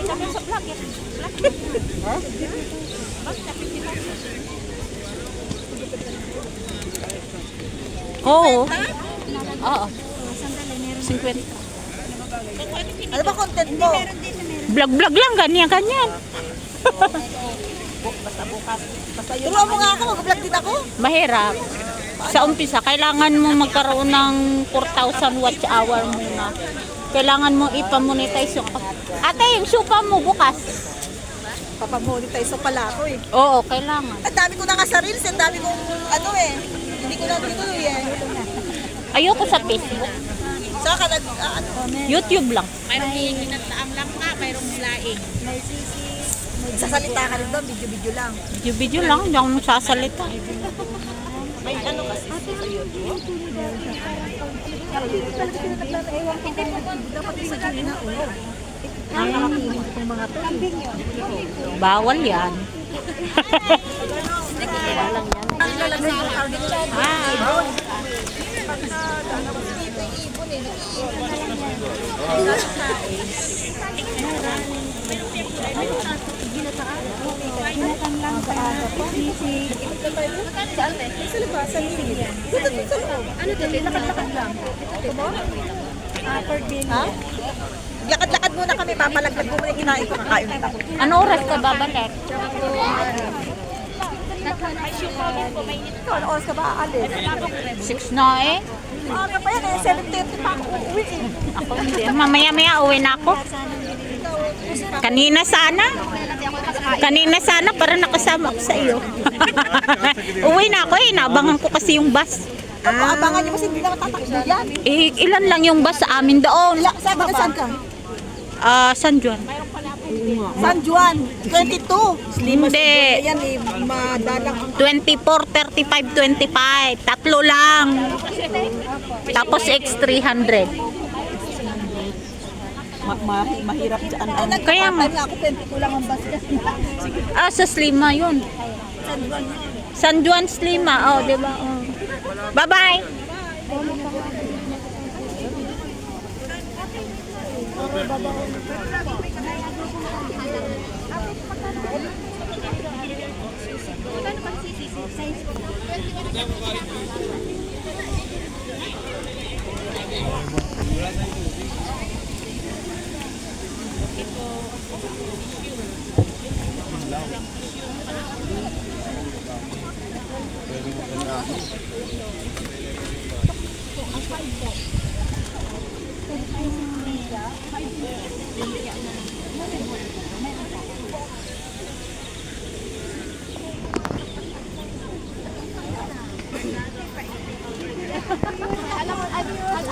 Sabi sa vlog eh. Ha? Oo. Oo. 50. Ano ba content mo? Vlog-vlog lang, ganyan-ganyan. Basta bukas. Turuan mo nga ako, mag-vlog din ako. Mahirap. Sa umpisa, kailangan mo magkaroon ng 4,000 watch hour muna. Kailangan mo ipamonetize yung... Ate, yung supa mo bukas. Papamonetize so pala ako eh. Oo, kailangan. Ang dami ko na nga sa reels, ang dami kong ano eh. Hindi ko na tinuloy eh. Ayoko sa Facebook. Saka ka nag, ano? YouTube lang. Mayroong ikinataang lang ka, mayroong laing. Sasalita ka rin doon, video-video lang. Video-video lang, hindi ako sasalita. May ano kasi sa YouTube. Dapat sa China na ulo. Nakakakinig itong mga to. Bawal yan. Ang lalagay ng target siya. Hi. Ginatan lang sa aga po. Sa libasan niya. Dito sa loob. Ano dito? Lakad-lakad lang. Ha? Lakad-lakad muna kami. Papalaglag mo muna yung kinain ko. Kakain na ako. Ano oras ka babalik? Ito, ano oras ka ba aalis? 6 na eh. Maaga pa yan eh. 7:30 pa ako uuwi eh. Ako hindi. Mamaya-maya uwi na ako. Kanina sana para nakasama ko sa iyo. Uwi na ako eh. Naabangan ko kasi yung bus. Abangan niyo kasi hindi na matatakbo yan. Eh, ilan lang yung bus sa amin doon? Saan ka? San Juan. San Juan, 22. Hindi. Ayan eh, madalang ang 24, 35, 25. Tatlo lang. Tapos X300. mahirap dyan. Kaya nga. Ako, 20 ko lang ang bus kasi. Sa Slima yun. San Juan Slima. Oh, di ba? Oh. Bye-bye.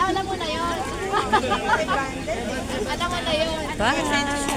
Alam mo na yun. Alam mo na yun. Bye.